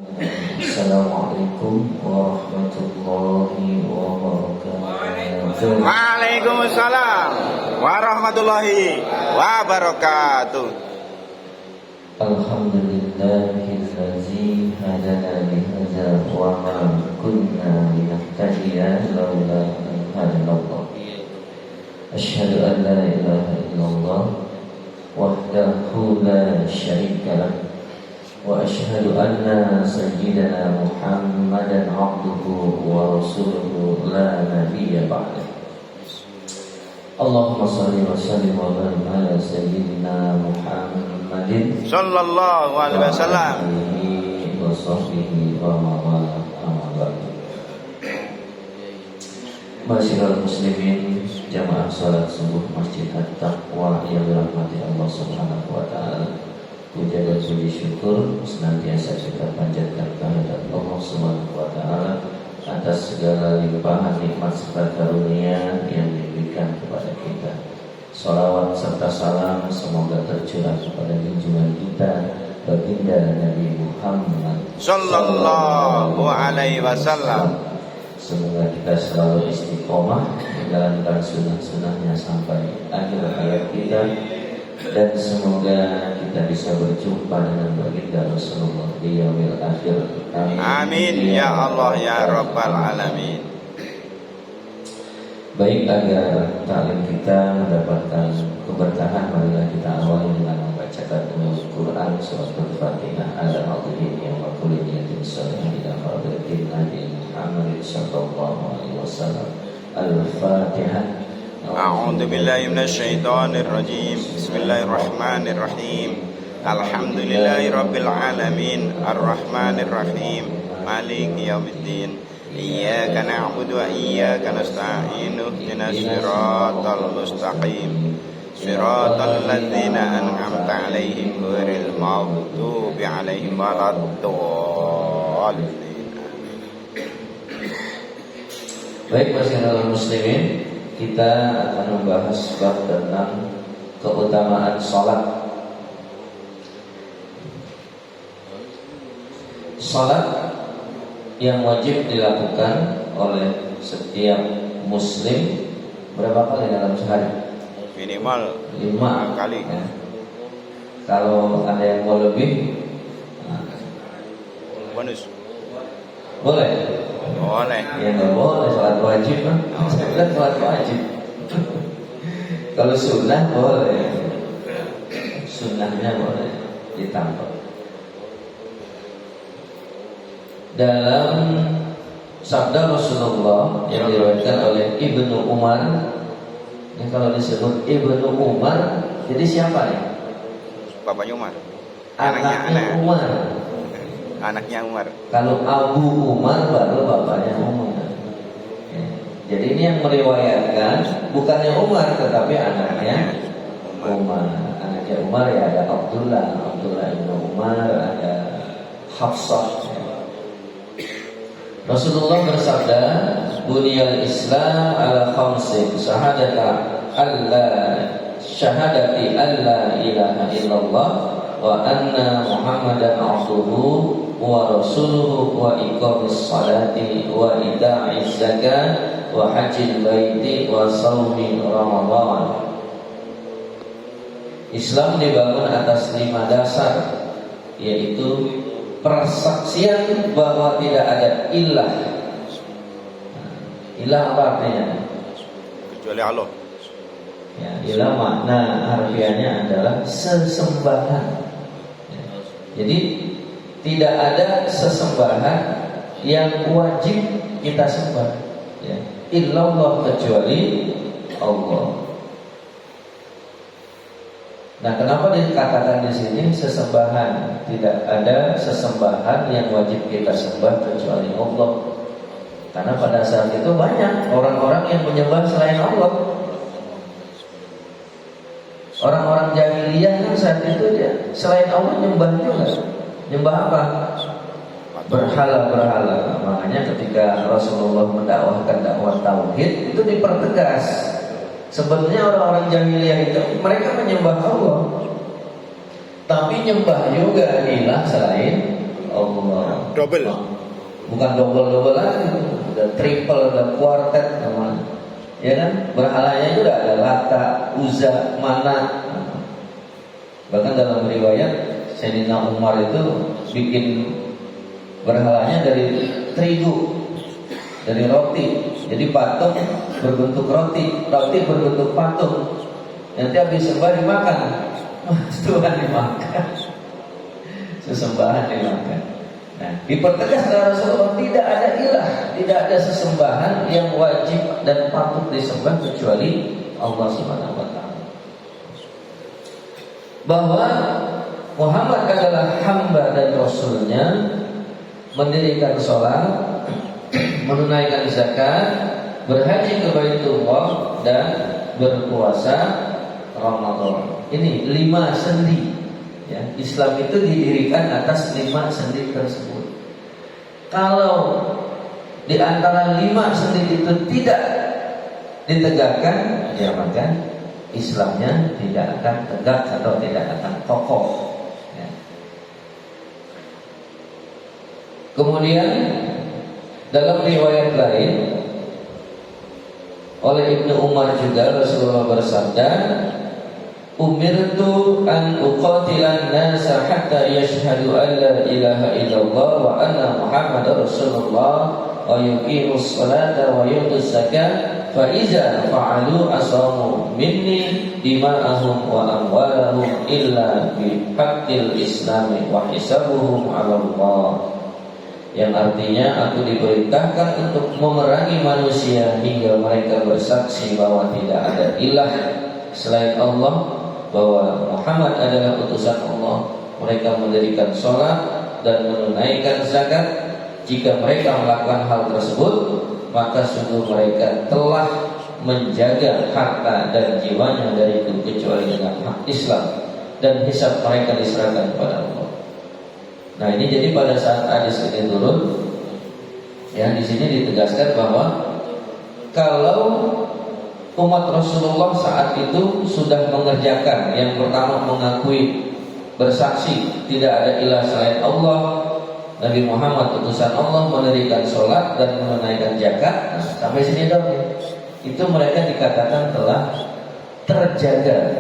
Assalamualaikum warahmatullahi wabarakatuh. Waalaikumsalam warahmatullahi wabarakatuh. Alhamdulillahillazi hadana lihadza wa ma kunna linahtadiya laula an hadanallah. Asyhadu an la ilaha illallah wahdahu la syarika lah. Wa asyhadu anna sayyidana Muhammadan abduhu wa rasuluhu la nabiyya ba'dah. Allahumma shalli wa sallim wa barik ala sayyidina Muhammadin sallallahu alaihi wasallam wa sahbihi wa mawala amma ba'du. Masyiral muslimin, jamaah salat subuh Masjid At-Taqwa yang dirahmati Allah Subhanahu wa taala. Puja dan puji syukur senantiasa kita panjatkan kehadirat Allah Subhanahu wa taala atas segala limpahan nikmat serta karunia yang diberikan kepada kita. Salawat serta salam semoga tercurah kepada junjungan kita baginda Nabi Muhammad sallallahu alaihi wasallam. Semoga kita selalu istiqomah menjalankan sunnah-sunnahnya sampai akhir hayat kita, dan semoga kita bisa berjumpa dengan baginda Rasulullah di yaumil akhir. Amin ya Allah ya rabbal alamin. Baik, agar taklim kita mendapatkan keberkahan, marilah kita awali dengan membacakan Al-Quran surat Al-Fatihah ala al-Qur'an yang makulin yatim salihin ila fadlatin Nabi Muhammad sallallahu alaihi wasallam. Al-Fatihah. A'udzu billahi minasy syaithanir rajim. Bismillahirrahmanirrahim. Alhamdulillahirabbil alamin arrahmanir rahim maliki yaumiddin. Iyyaka na'budu wa iyyaka nasta'in. Ihdinas siratal mustaqim. Siratal ladzina an'amta 'alaihim ghairil maghdubi 'alaihim waladdallin. Baik, masyiral muslimin, kita akan membahas bab tentang keutamaan salat. Salat yang wajib dilakukan oleh setiap muslim berapa kali dalam sehari? Minimal 5 kali. Ya. Kalau ada yang mau lebih, bonus. boleh. Boleh. Ya nggak boleh, salat wajib kan? Salat wajib. Kalau sunnah boleh, sunnahnya boleh ditambah. Dalam sabda Rasulullah yang diriwayatkan oleh Ibnu Umar, yang kalau disebut Ibnu Umar, jadi siapa ya? Bapaknya Umar. Anaknya Umar. Anaknya Umar. Kalau Abu Umar baru bapaknya Umar. Ya. Jadi ini yang meriwayatkan bukannya Umar tetapi anaknya Umar. Anaknya Umar ya ada Abdullah bin Umar, ada Hafsah. Rasulullah bersabda, "Buniyal Islam ala khamsin, syahadati alla ilaha illallah wa anna Muhammadan abduhu wa rasuluhu wa iqamis salati wa ita'iz zakat wa hajjil baiti wa shaumi ramadan." Islam dibangun atas 5 dasar, yaitu persaksian bahwa tidak ada ilah. Ilah apa artinya? Kecuali Allah. Ya, ilah makna harfiahnya adalah sesembahan. Ya. Jadi tidak ada sesembahan yang wajib kita sembah. Ya. Illallah, kecuali Allah. Nah, kenapa dikatakan di sini sesembahan? Tidak ada sesembahan yang wajib kita sembah kecuali Allah. Karena pada saat itu banyak orang-orang yang menyembah selain Allah. Orang-orang jahiliyah kan saat itu dia selain Allah nyembah juga. Nyembah apa? Berhala-berhala. Makanya ketika Rasulullah mendakwahkan dakwah tauhid itu dipertegas. Sebenarnya orang-orang jahiliyah itu mereka menyembah Allah, tapi nyembah juga ilah selain Allah. Double. Bukan double lagi, udah triple, udah quartet namanya. Ya kan? Berhalanya itu udah ada Lata, Uzza, Manat. Bahkan dalam riwayat Sayyidina Umar itu bikin berhalanya dari terigu, dari roti. Jadi patung berbentuk roti, roti berbentuk patung. Nanti habis sembah dimakan. Tuhan dimakan. Sesembahan dimakan. Nah, dipertegas oleh Rasulullah, tidak ada ilah, tidak ada sesembahan yang wajib dan patut disembah kecuali Allah Subhanahu wa taala. Bahwa Muhammad adalah hamba dan rasulnya, mendirikan sholat, menunaikan zakat, berhaji ke Baitullah, dan berpuasa Ramadan. Ini 5 sendi. Ya, Islam itu didirikan atas 5 sendi tersebut. Kalau di antara 5 sendi itu tidak ditegakkan, ya maka Islamnya tidak akan tegak atau tidak akan kokoh. Ya. Kemudian dalam riwayat lain oleh Ibnu Umar juga Rasulullah bersabda, umirtu an uqatilan nasa hatta yashhadu an la ilaha illallah wa anna muhammadar rasulullah wa yuqimus salata wa yutuz zakat fa iza fa'alu asamu minni dima'ahum wa amwalahum illa bi haqqil islami wa hisabuhum 'ala Allah. Yang artinya aku diperintahkan untuk memerangi manusia hingga mereka bersaksi bahwa tidak ada ilah selain Allah, bahwa Muhammad adalah utusan Allah. Mereka mendirikan sholat dan menunaikan zakat. Jika mereka melakukan hal tersebut, maka sungguh mereka telah menjaga harta dan jiwanya dari itu kecuali dengan hak Islam, dan hisab mereka diserahkan kepada Allah. Nah, ini jadi pada saat hadis ini turun, ya di sini ditegaskan bahwa kalau umat Rasulullah saat itu sudah mengerjakan yang pertama, mengakui, bersaksi tidak ada ilah selain Allah, Nabi Muhammad utusan Allah, mendirikan sholat dan menunaikan zakat. Nah, sampai sini dong ya. Itu mereka dikatakan telah terjaga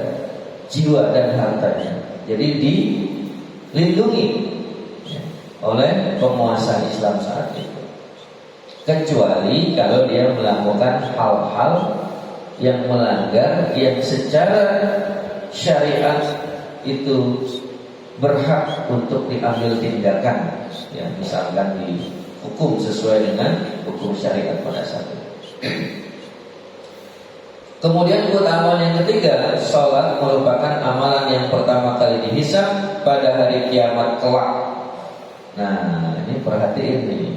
jiwa dan hartanya. Jadi dilindungi oleh penguasa Islam saat itu. Kecuali kalau dia melakukan hal-hal yang melanggar, yang secara syariat itu berhak untuk diambil tindakan, ya, misalkan dihukum sesuai dengan hukum syariat pada saat itu. Kemudian keutamaan yang ketiga, sholat merupakan amalan yang pertama kali dihisab pada hari kiamat kelak. Nah, ini perhatiin nih.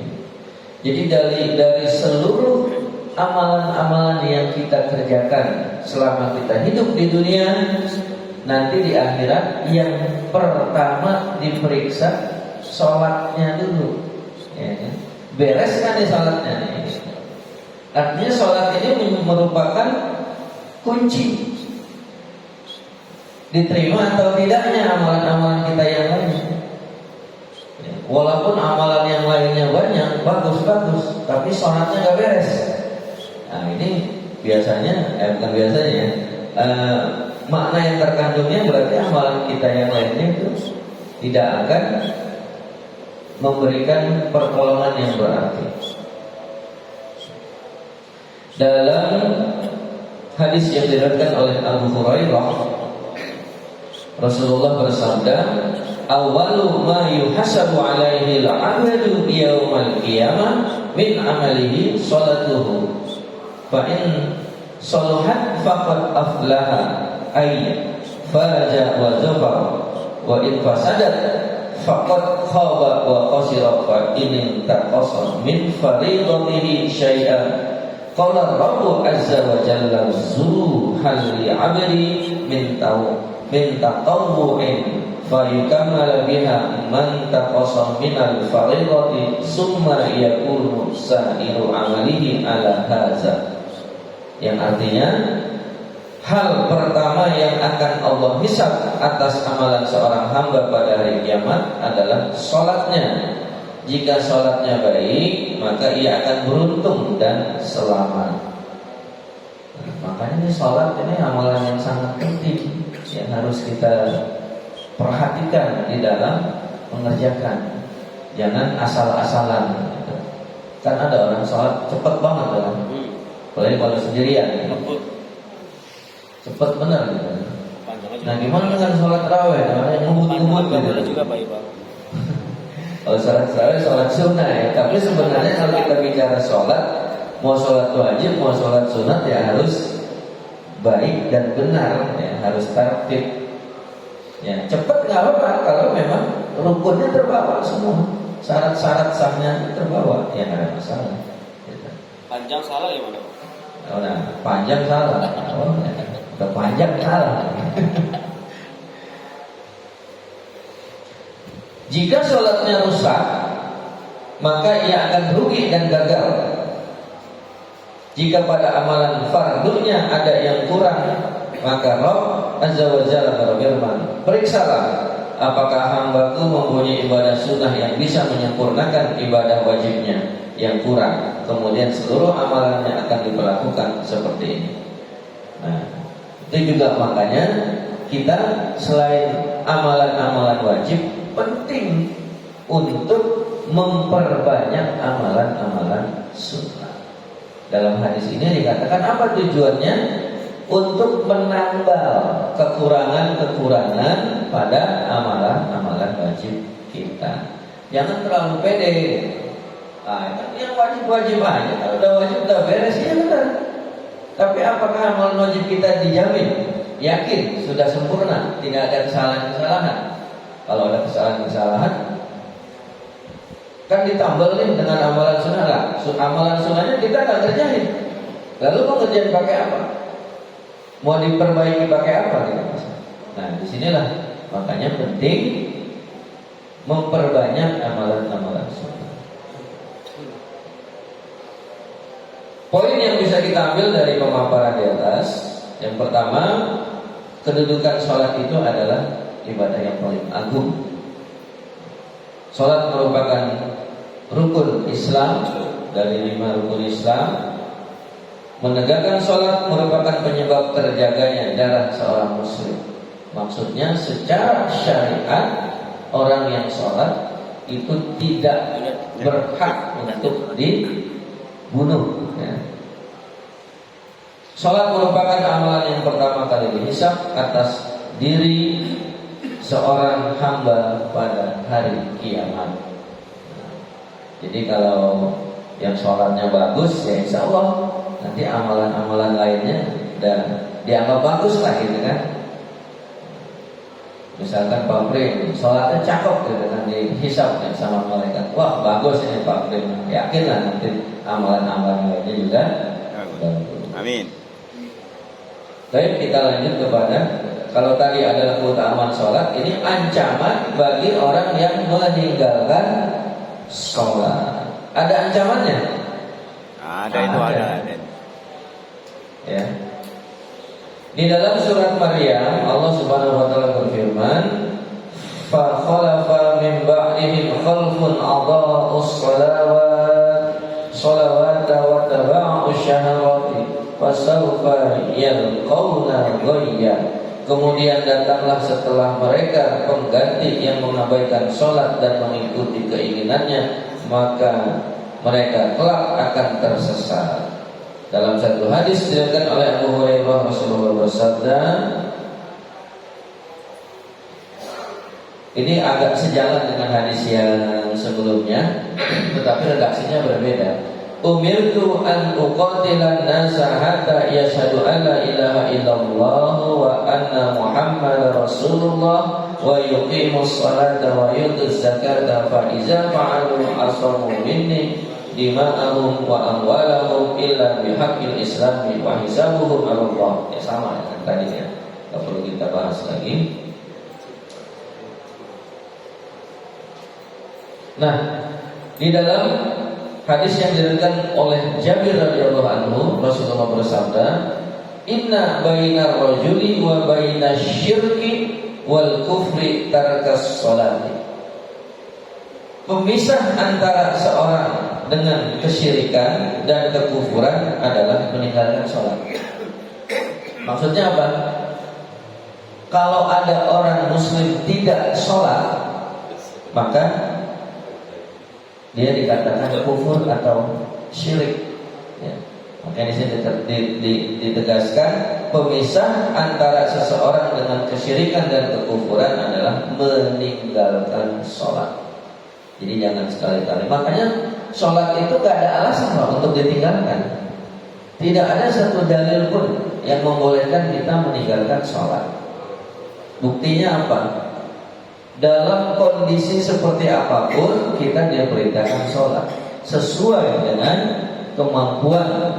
Jadi dari seluruh amalan-amalan yang kita kerjakan selama kita hidup di dunia, nanti di akhirat yang pertama diperiksa sholatnya dulu, ya, beres kan di sholatnya. Artinya sholat ini merupakan kunci diterima atau tidaknya amalan-amalan kita yang lain. Walaupun amalan yang lainnya banyak, bagus-bagus, tapi sholatnya gak beres. Nah, ini biasanya, bukan biasanya, makna yang terkandungnya berarti amalan kita yang lainnya itu tidak akan memberikan pertolongan yang berarti. Dalam hadis yang diriwayatkan oleh Abu Hurairah, Rasulullah bersabda, "Awwalu ma yuhasabu 'alaihi al-'abdu yaumal qiyamah min 'amalihi salatuhu. Fa in salahat faqad aflaha ay faja wa zafar, wa in fasadat faqad khaba wa khasira, fa in taqasa min fariidatihi syai'an qala Rabbu azza wa jalla zu hal li 'abdi min tatawwu'in fa yukammal biha man taqasa min al-fariidati summa yakunu sa'iru 'amalihi ala hadza." Yang artinya hal pertama yang akan Allah hisab atas amalan seorang hamba pada hari kiamat adalah sholatnya. Jika sholatnya baik, maka ia akan beruntung dan selamat. Makanya ini sholat ini amalan yang sangat penting yang harus kita perhatikan di dalam mengerjakan. Jangan asal-asalan. Kan ada orang sholat cepet banget kan? Apalagi kalau sendirian. Cepet benar gitu. Nah gimana dengan sholat raweh? Yang ngebut-ngebut gitu. Juga baik bang. Kalau sholat raweh sholat sunnah ya. Tapi sebenarnya kalau kita bicara sholat, mau sholat wajib, mau sholat sunat ya harus baik dan benar ya, harus tertib. Ya cepet nggak apa-apa kalau memang rukunnya terbawa semua, syarat-syarat sahnya terbawa, ya nggak ada masalah. Gitu. Panjang salah gimana? Oh, nah, panjang salah. Oh, udah panjang salah. Jika sholatnya rusak, maka ia akan rugi dan gagal. Jika pada amalan fardunya ada yang kurang, maka Rabb Azza wa Jalla berfirman, periksalah apakah hambaku mempunyai ibadah sunnah yang bisa menyempurnakan ibadah wajibnya yang kurang. Kemudian seluruh amalannya akan diperlakukan seperti ini. Nah, itu juga makanya kita selain amalan-amalan wajib, penting untuk memperbanyak amalan-amalan sunnah. Dalam hadis ini dikatakan apa tujuannya? Untuk menambal kekurangan-kekurangan pada amalan-amalan wajib kita. Jangan terlalu pede. Yang wajib-wajib aja. Kalau udah wajib udah beres ya benar. Tapi apakah amalan wajib kita dijamin? Yakin sudah sempurna, tidak ada kesalahan-kesalahan. Kalau ada kesalahan-kesalahan, kan ditambelin dengan amalan sunnah lah. Amalan sunnahnya kita nggak kerjain. Lalu mau kerjain pakai apa? Mau diperbaiki pakai apa? Nah, disinilah makanya penting memperbanyak amalan-amalan sunnah. Poin yang bisa kita ambil dari pemaparan di atas, yang pertama, kedudukan sholat itu adalah ibadah yang paling agung. Sholat merupakan rukun Islam dari 5 rukun Islam. Menegakkan sholat merupakan penyebab terjaganya darah seorang muslim. Maksudnya secara syariat orang yang sholat itu tidak berhak untuk dibunuh ya. Sholat merupakan amalan yang pertama kali dihisab atas diri seorang hamba pada hari kiamat. Jadi kalau yang sholatnya bagus ya insya Allah nanti amalan-amalan lainnya dan dianggap bagus lah gitu kan. Misalkan Pak Prim sholatnya cakep gitu kan, dihisab ya sama malaikat. Wah bagus ini Pak Prim. Yakin lah nanti amalan-amalan lainnya juga bagus. Amin. Baik, kita lanjut kepada, kalau tadi adalah keutamaan sholat, ini ancaman bagi orang yang meninggalkan sholat. Ada ancamannya? Ada itu ada. Ya. Di dalam surat Maryam Allah Subhanahu wa taala berfirman, "Fa khalafa min ba'dihim khalfun adaa'us salawata wa taba'us syahawati fasawfa yalqawna ghayya." Kemudian datanglah setelah mereka pengganti yang mengabaikan sholat dan mengikuti keinginannya, maka mereka kelak akan tersesat. Dalam satu hadis diriwayatkan oleh Abu Hurairah, Rasulullah bersabda, ini agak sejalan dengan hadis yang sebelumnya, tetapi redaksinya berbeda. Umirtu an uqatilan nasa hatta yashhadu an la ilaha illallah wa anna Muhammadar Rasulullah wa yuqimus salata wa yutuz zakata fa iza fa'alu asamu minni dima'ahum wa amwalahum illa bihaqqil islami wa hisabuhum 'ala Allah. Ya sama dengan tadi ya. Enggak perlu kita bahas lagi. Nah, di dalam hadis yang diriwayatkan oleh Jabir radhiyallahu anhu, Rasulullah bersabda, Inna bainar rajuli wa bainasyirki wal kufri tarkas salati. Pemisah antara seorang dengan kesyirikan dan kekufuran adalah meninggalkan sholat. Maksudnya apa? Kalau ada orang muslim tidak sholat, maka dia dikatakan kufur atau syirik. Ya. Maka di sini ditegaskan pemisah antara seseorang dengan kesyirikan dan kekufuran adalah meninggalkan sholat. Jadi jangan sekali-kali. Makanya sholat itu gak ada alasan untuk ditinggalkan. Tidak ada satu dalil pun yang membolehkan kita meninggalkan sholat. Buktinya apa? Dalam kondisi seperti apapun kita diperintahkan sholat sesuai dengan kemampuan,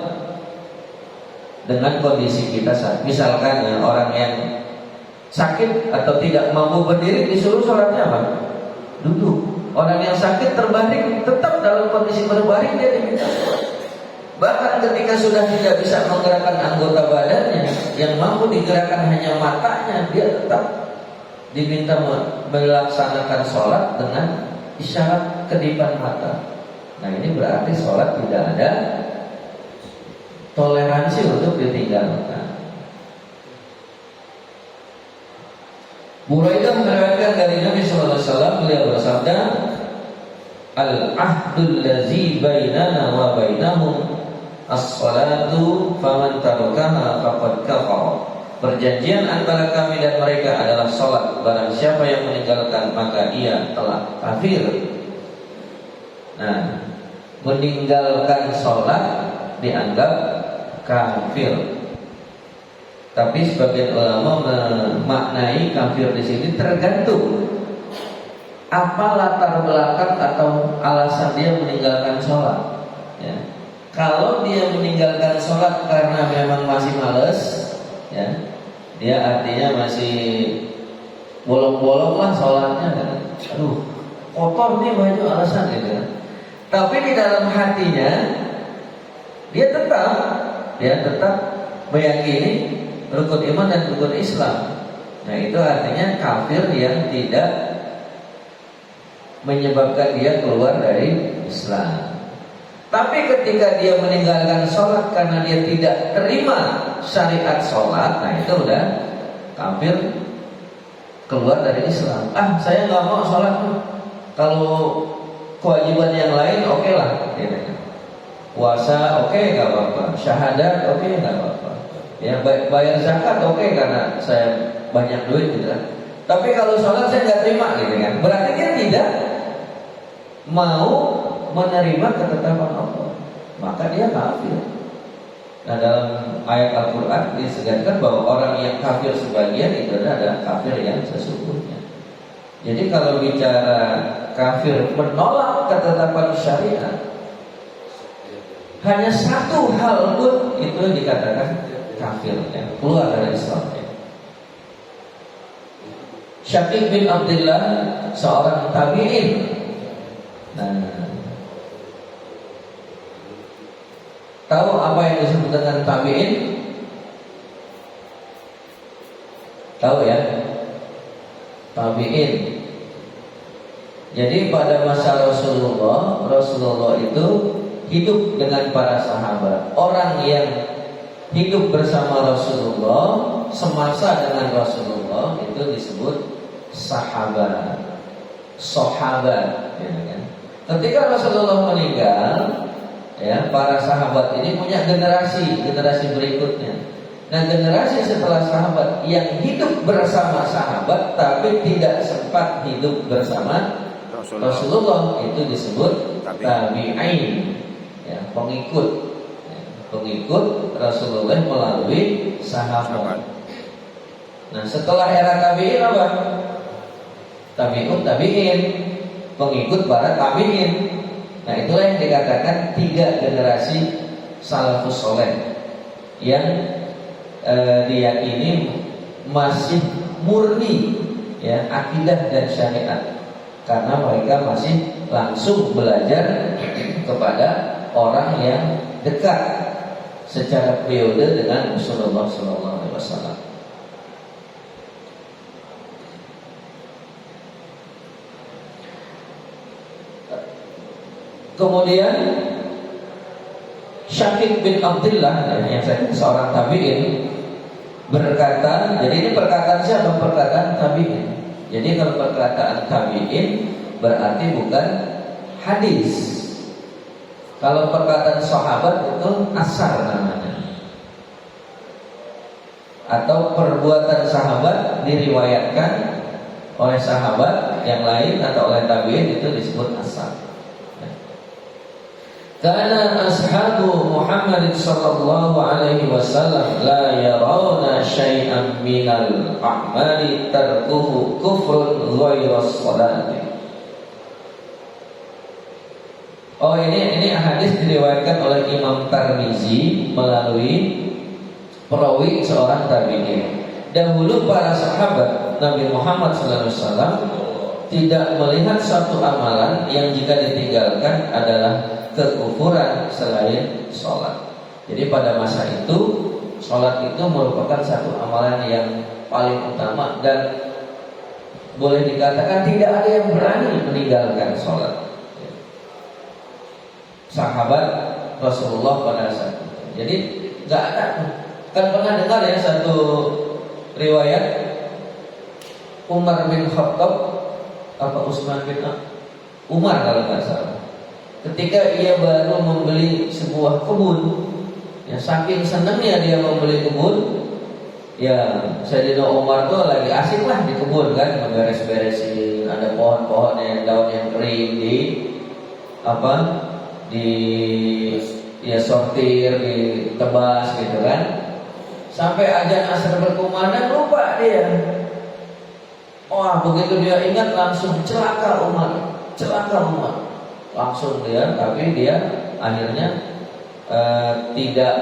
dengan kondisi kita saat. Misalkan ya, orang yang sakit atau tidak mampu berdiri disuruh sholatnya apa? Duduk. Orang yang sakit terbaring tetap dalam kondisi berbaring dia diminta sholat. Bahkan ketika sudah tidak bisa menggerakkan anggota badannya, yang mampu digerakkan hanya matanya, dia tetap diminta melaksanakan sholat dengan isyarat kedipan mata. Nah ini berarti sholat tidak ada toleransi untuk ditinggalkan. Buraidah meriwayatkan dari Nabi sallallahu alaihi wasallam, beliau bersabda, "Al-ahdul ladzi bainana wa bainahum as-salatu faman tarakaha faqad kafara." Perjanjian antara kami dan mereka adalah salat. Barang siapa yang meninggalkan maka ia telah kafir. Nah, meninggalkan salat dianggap kafir. Tapi sebagian ulama memaknai kafir di sini tergantung apa latar belakang atau alasan dia meninggalkan sholat. Ya. Kalau dia meninggalkan sholat karena memang masih males, ya, dia artinya masih bolong-bolong lah sholatnya, kan? Aduh, kotor nih baju, alasan gitu. Kan? Tapi di dalam hatinya dia tetap meyakini rukun iman dan rukun Islam. Nah itu artinya kafir yang tidak menyebabkan dia keluar dari Islam. Tapi ketika dia meninggalkan sholat karena dia tidak terima syariat sholat, nah itu udah kafir, keluar dari Islam. Ah saya nggak mau sholat tuh. Kalau kewajiban yang lain oke lah. Puasa oke nggak apa-apa. Syahadat oke nggak apa-apa. Ya bayar zakat oke karena saya banyak duit gitu kan. Tapi kalau sholat saya nggak terima gitu kan. Berarti dia tidak mau menerima ketetapan Allah, maka dia kafir. Nah dalam ayat Al-Quran disebutkan bahwa orang yang kafir sebagian itu adalah kafir yang sesungguhnya. Jadi kalau bicara kafir menolak ketetapan syariat, hanya satu hal pun itu dikatakan kafir, ya, keluar dari Islam. Ya. Syaqiq bin Abdullah seorang tabi'in. Nah, tahu apa yang disebut dengan tabi'in? Tahu ya? Tabi'in. Jadi pada masa Rasulullah itu hidup dengan para sahabat. Orang yang hidup bersama Rasulullah semasa dengan Rasulullah itu disebut sahabat, ya kan? Ketika Rasulullah meninggal, ya para sahabat ini punya generasi berikutnya. Nah generasi setelah sahabat yang hidup bersama sahabat tapi tidak sempat hidup bersama Rasulullah itu disebut tabi'in, ya, pengikut Rasulullah melalui sahabat. Nah setelah era tabi'in apa? Tabi'in, pengikut para tabi'in. Nah itulah yang dikatakan 3 generasi salafus soleh yang diyakini masih murni, ya, akidah dan syariat, karena mereka masih langsung belajar kepada orang yang dekat secara periode dengan Rasulullah sallallahu alaihi wasallam. Kemudian Syakib bin Abdullah yang seorang tabi'in berkata, jadi ini perkataan siapa? Perkataan tabi'in. Jadi kalau perkataan tabi'in berarti bukan hadis. Kalau perkataan sahabat itu asar namanya. Atau perbuatan sahabat diriwayatkan oleh sahabat yang lain atau oleh tabi'in itu disebut asar. Karena ashabu Muhammad sallallahu alaihi wasallam la yarawna syai'an minal a'mali tarkuhu kufrun ghairas salati. Oh, ini hadis diriwayatkan oleh Imam Tirmizi melalui perawi seorang tabi'in. Dahulu para sahabat Nabi Muhammad sallallahu alaihi wasallam tidak melihat satu amalan yang jika ditinggalkan adalah kekufuran selain sholat. Jadi pada masa itu sholat itu merupakan satu amalan yang paling utama dan boleh dikatakan tidak ada yang berani meninggalkan sholat. Sahabat Rasulullah pada saat itu. Jadi nggak ada. Kan pernah dengar ya satu riwayat Umar bin Khattab apa Utsman bin Umar kalau nggak salah. Ketika ia baru membeli sebuah kebun, ya saking senangnya dia membeli kebun, ya Sayyidina Umar tuh lagi asik lah di kebun kan, beres-beresin, ada pohon-pohon yang daun yang kering ya sortir, ditebas gitu kan. Sampai azan asar berkumandang lupa dia. Wah, begitu dia ingat langsung celaka Umar. Langsung tapi dia akhirnya tidak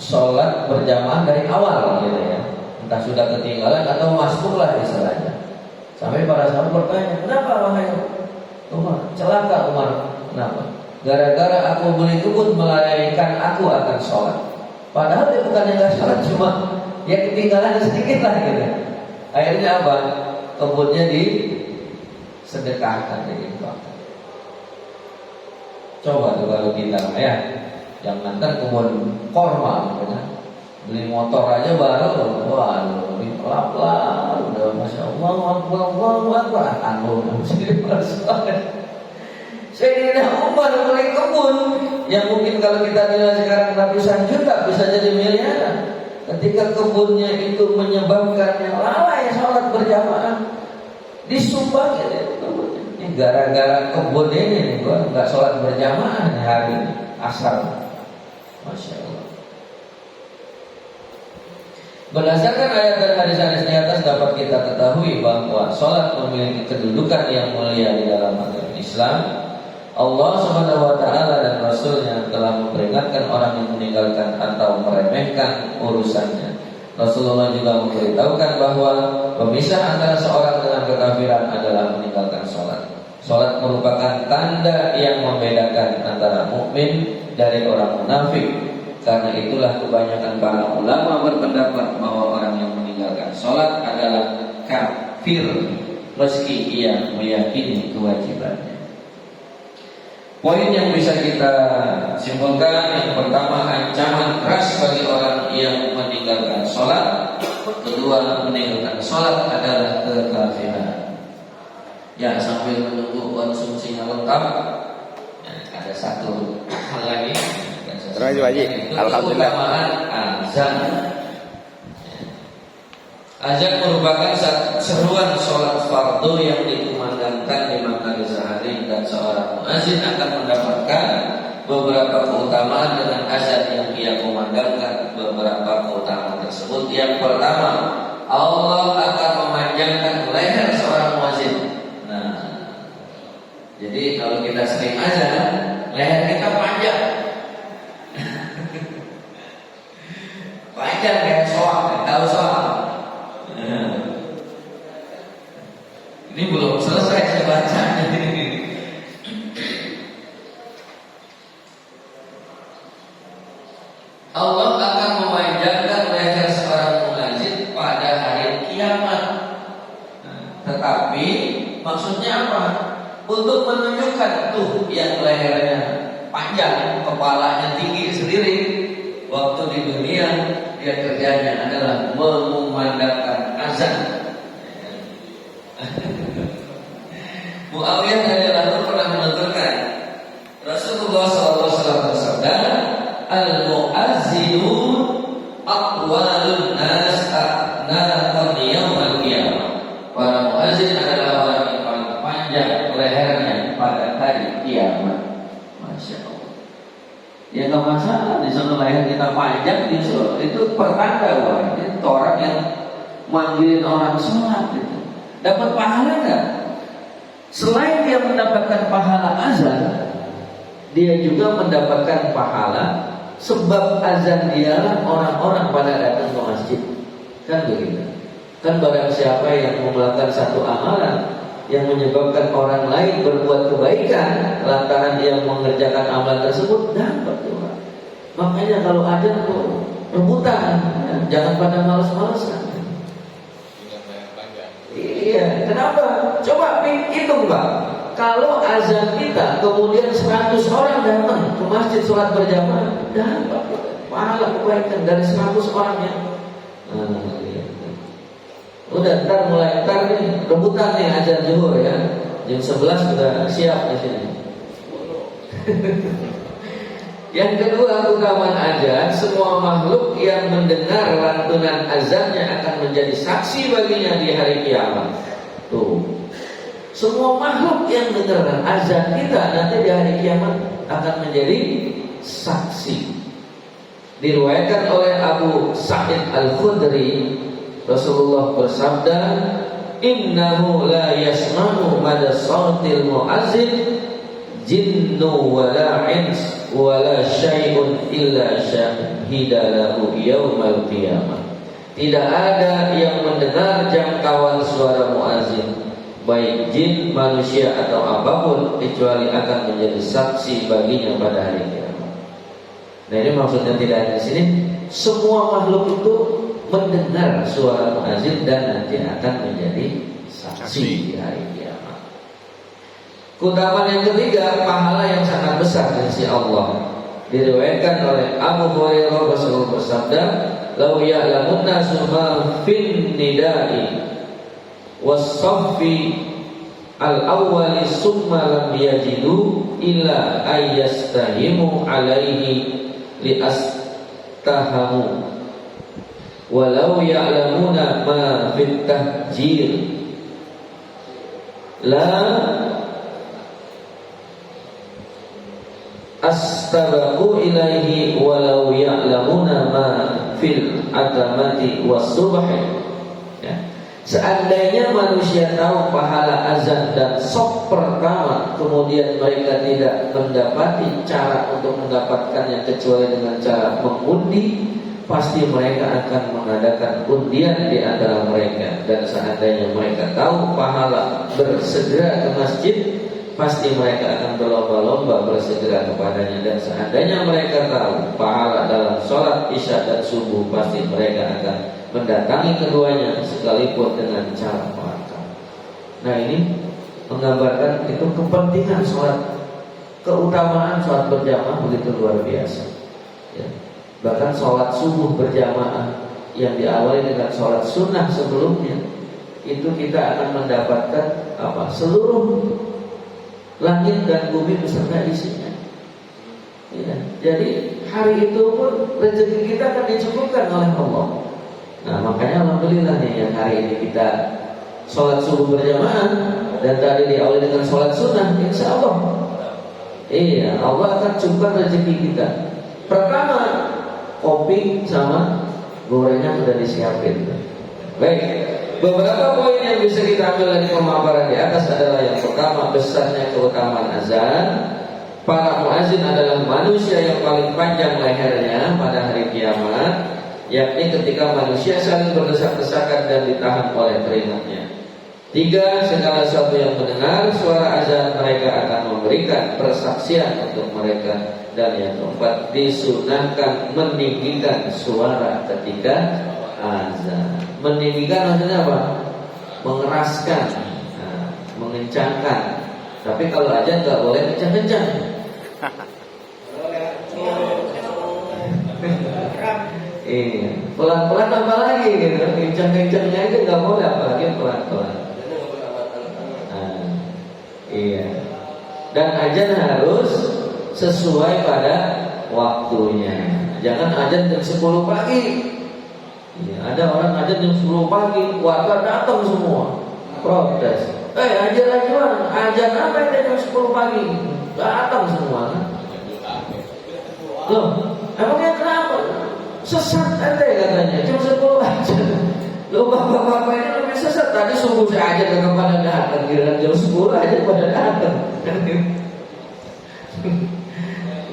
sholat berjamaah dari awal gitu ya. Entah sudah ketinggalan atau masuk lah istilahnya. Sampai para sahabat bertanya, kenapa wahai Umar? Celaka Umar, kenapa? Gara-gara aku beli kebun melalaikan aku akan sholat. Padahal dia bukannya nggak sholat, cuma ya ketinggalan sedikit lah gitu. Akhirnya apa? Kebunnya disedekahkan, diinfakkan. Coba tuh kalau kita ya, jangan kan kebun korma, ya. Beli motor aja baru, waduh, beli pelan-pelan, udah masya Allah, tanggung sendiri persoalan. Sayyidina Umar beli kebun yang mungkin kalau kita nilai sekarang ratusan juta bisa jadi miliaran. Ketika kebunnya itu menyebabkannya lalai sholat berjamaah, disumbang ya kebunnya. Ini gara-gara kebun ini gua nggak sholat berjamaah hari ini asar, masya Allah. Berdasarkan ayat dan hadis-hadis di atas dapat kita ketahui bahwa sholat memiliki kedudukan yang mulia di dalam agama Islam. Allah Subhanahu wa taala dan Rasulnya telah memperingatkan orang yang meninggalkan atau meremehkan urusannya. Rasulullah juga memberitahukan bahwa pemisah antara seorang dengan kekafiran adalah meninggalkan sholat. Sholat merupakan tanda yang membedakan antara mukmin dari orang munafik. Karena itulah kebanyakan para ulama berpendapat bahwa orang yang meninggalkan sholat adalah kafir meski ia meyakini kewajibannya. Poin yang bisa kita simpulkan, yang pertama ancaman keras bagi orang yang meninggalkan sholat. Kedua, meninggalkan sholat adalah kekafiran. Ya, sambil menunggu konsumsinya lengkap, ada satu hal lagi. Terima kasih Alhamdulillah. Keutamaan azan. Azan merupakan seruan sholat fardu yang dikumandangkan di malam sehari, dan seorang muazin akan mendapatkan beberapa keutamaan dengan azan yang ia kumandangkan. Beberapa keutamaan tersebut, yang pertama, Allah akan memanjangkan leher seorang muazin. Nah, jadi kalau kita sering azan, leher kita panjang. Panjang kayak soal, tahu soal. Ini belum selesai saya baca. untuk menunjukkan tuh yang lehernya panjang, kepalanya tinggi sendiri. Waktu di dunia dia kerjanya adalah mengumandangkan azan. Muawiyah radhiyallahu anhu pernah menuturkan, Rasulullah SAW bersabda, al-mu'azzinun aqwalun nas a'naqan yaumal qiyamah. Para muazzin adalah orang yang paling panjang lehernya pada hari kiamat. Masya Allah. Ya nggak masalah di sana leher kita panjang, justru itu pertanda bahwa itu orang yang manggilin orang sholat gitu. Dapat pahala nggak? Selain dia mendapatkan pahala azan, dia juga mendapatkan pahala sebab azan dialah orang-orang pada datang ke masjid. Kan begitu. Kan barang siapa yang melakukan satu amalan yang menyebabkan orang lain berbuat kebaikan lantaran dia mengerjakan amalan tersebut, dapat doa. Makanya kalau azan tuh rebutan, jangan pada malas-malasan. Iya, kenapa? Coba hitung Pak. Kalau azan kita kemudian 100 orang datang ke masjid sholat berjamaah, dapat pahala kebaikan dari 100 orang yang udah ntar nih rebutan nih azan zuhur ya. Jam 11 sudah siap di sini. Yang kedua, keutamaan azan, semua makhluk yang mendengar lantunan azannya akan menjadi saksi baginya di hari kiamat. Tuh. Semua makhluk yang mendengar azan kita nanti di hari kiamat akan menjadi saksi. Diriwayatkan oleh Abu Sa'id Al-Khudri, Rasulullah bersabda, "Innahu la yasma'u mada sautil mu'azzin jinnu wala ins wala syai'un illa syahida lahu yaumal qiyamah." Tidak ada yang mendengar jangkauan suara muazin, baik jin, manusia atau apapun, kecuali akan menjadi saksi baginya pada hari kiamat. Nah, ini maksudnya tidak ada di sini. Semua makhluk itu mendengar suara muazin dan nanti akan menjadi saksi di hari kiamat. Keutamaan yang ketiga, pahala yang sangat besar di sisi Allah. Diriwayatkan oleh Abu Hurairah, Rasulullah bersabda, "Lau ya'lamun nasu ma fin nida'i was-saffi al-awwali summa lam yajidu illa ayyastahimu alaihi liastahamu walau ya'lamuna ma fit tahjir la astabaqu ilaihi walau ya'lamuna ma fil atamati was-subhi." Ya. Seandainya manusia tahu pahala azan dan shaf pertama, kemudian mereka tidak mendapati cara untuk mendapatkannya kecuali dengan cara mengundi, pasti mereka akan mengadakan undian di antara mereka. Dan seandainya mereka tahu pahala bersegera ke masjid, pasti mereka akan berlomba-lomba bersegera kepadanya. Dan seandainya mereka tahu pahala dalam sholat isya dan subuh, pasti mereka akan mendatangi keduanya sekalipun dengan cara makar. Nah, ini menggambarkan itu kepentingan sholat, keutamaan sholat berjamaah begitu luar biasa. Ya. Bahkan sholat subuh berjamaah yang diawali dengan sholat sunnah sebelumnya, itu kita akan mendapatkan apa? Seluruh langit dan bumi beserta isinya. Ya. Jadi hari itu pun rezeki kita akan dicukupkan oleh Allah. Nah, makanya alhamdulillah nih yang hari ini kita sholat subuh berjamaah dan tadi diawali dengan sholat sunnah, insya Allah, iya, Allah akan cukupkan rezeki kita. Pertama, kopi sama gorengan sudah disiapin. Baik, beberapa poin yang bisa kita ambil dari pemaparan di atas adalah yang pertama, besarnya keutamaan azan. Para muazin adalah manusia yang paling panjang lehernya pada hari kiamat, yakni ketika manusia saling berdesak-desakan dan ditahan oleh keringatnya. 3, segala sesuatu yang mendengar suara azan mereka akan memberikan persaksian untuk mereka. Dan yang keempat, disunahkan meninggikan suara ketika azan. Meninggikan maksudnya apa? Mengeraskan, mengencangkan. Tapi kalau ajan nggak boleh kencang-kencang. Iya, pelan-pelan apa lagi gitu. Kencang-kencangnya aja nggak boleh, apalagi pelan-pelan. Nah, iya. Dan ajan harus sesuai pada waktunya. Jangan ajan jam 10 pagi. Ya, ada orang ajan jam 10 pagi, warga datang semua protes. Ajan lagi mana? Ajan apa yang jam 10 pagi? Datang semua kan? Loh, emangnya kenapa? Sesat ente katanya, jam 10 ajan. Loh, bapak-bapak ini lebih sesat. Tadi subuh saya ajan ke pada datang, kira jam 10 aja pada datang.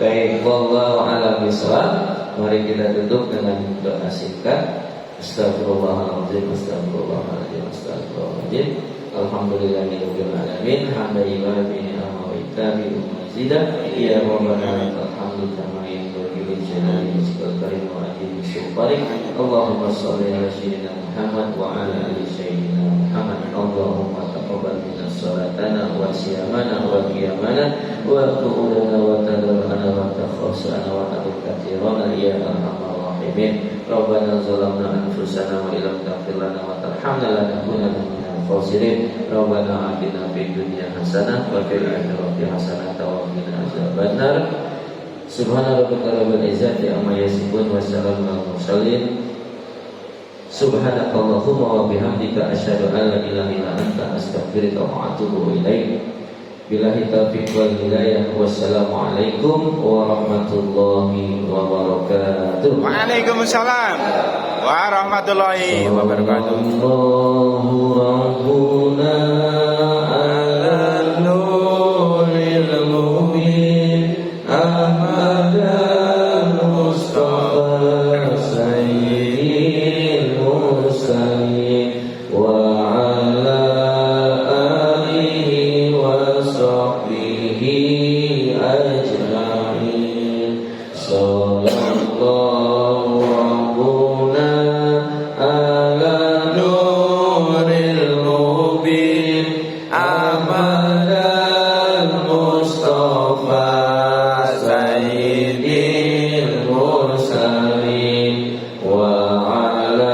Baik, wallahu a'lam bishawab. Mari kita tutup dengan doa singkat. Astagfirullahaladzim, astagfirullahaladzim, astagfirullahaladzim. Alhamdulillahirabbil alamin. Hamdan ibadihi wa itabi umazida. Ya rabbana alhamdu kama yanbaghi li jalali wajhikal karim wa ajli syukurik. Allahumma shalli ala sayyidina Muhammad wa ala ali sayyidina Muhammad. Allahumma taqabbal minna salatana wa siyamana wa qiyamana wa qu'udana wa tadarrana wa takhasana wa taqabbal ya arhamar rahimin. Rabbana zalamna anfusana wa illam taghfir lana wa tarhamna lanakunanna minal khasirin. Rabbana atina fid dunya hasanah wa fil akhirati hasanah wa qina adzabannar. Subhana rabbika rabbil izzati amma yasifun wa salamun alal mursalin. Subhanakallahumma wa bihamdika asyhadu an la ilaha illa anta astaghfiruka wa atubu ilaik. Billahi taufiq wal hidayah. Wassalamualaikum warahmatullahi wabarakatuh. Waalaikumsalam warahmatullahi wabarakatuh. Allahu rabbuna ala nuril mubin Ahmadal Mustafa sayyidil mursalin wa ala sahbihi ajma'in. Sallallahu rabbuna ala nuril mubin Ahmadal Mustafa sayyidil mursalin wa ala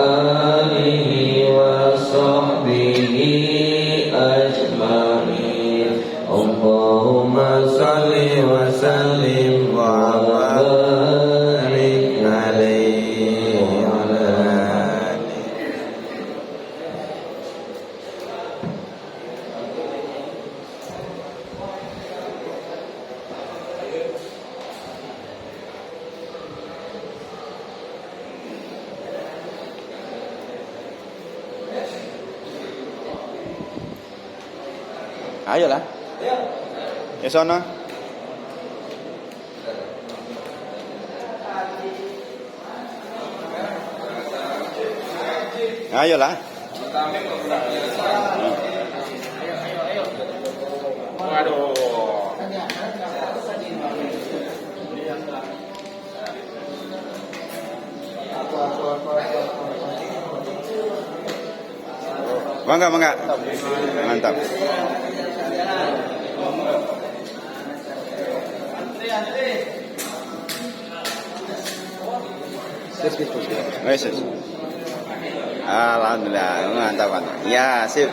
alihi wa sahbihi ajma'in. Allahumma salli wa sallim wa barik alaihi wa ala Ayolah. Ya sono. Ayolah. Waduh. Mangga, mangga. Mantap. Wes. Alhamdulillah, mantap mantap. Ya, sip.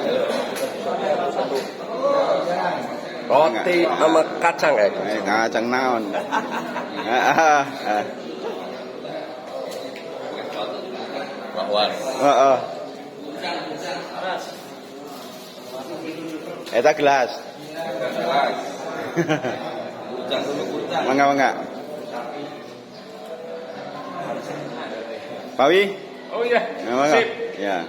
Roti sama kacang ya? Kacang naon. Bakwan. Heeh. Eta gelas. Mangga mangga. Pawi? Oh iya. Mangga. Sip. Ya.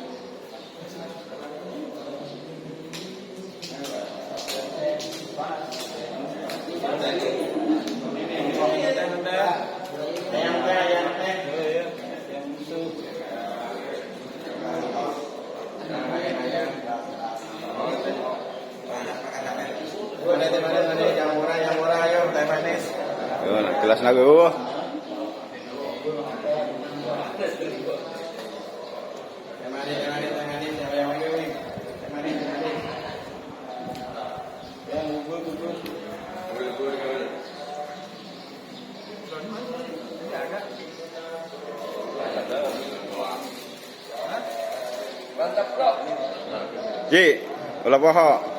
Gelas lagu. Ji, ulah poho.